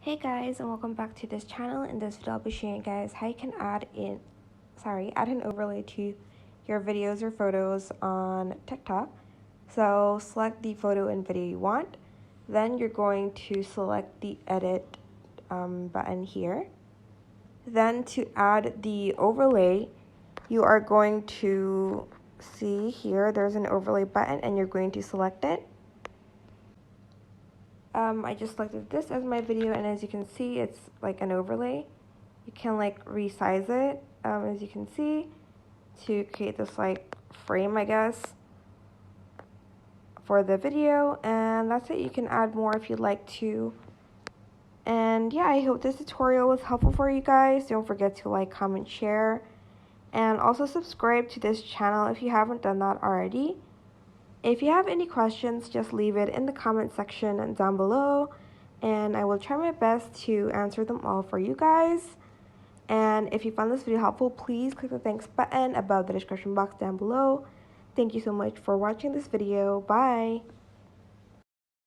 Hey guys, and welcome back to this channel. In this video I'll be showing you guys how you can add an overlay to your videos or photos on TikTok. So select the photo and video you want, then you're going to select the edit button here. Then to add the overlay, you are going to see here there's an overlay button and you're going to select it. I just selected this as my video, and as you can see, it's like an overlay. You can like resize it, as you can see, to create this like frame, I guess, for the video. And that's it. You can add more if you'd like to. And yeah, I hope this tutorial was helpful for you guys. Don't forget to like, comment, share, and also subscribe to this channel if you haven't done that already. If you have any questions, just leave it in the comment section down below, and I will try my best to answer them all for you guys. And if you found this video helpful, please click the thanks button above the description box down below. Thank you so much for watching this video. Bye!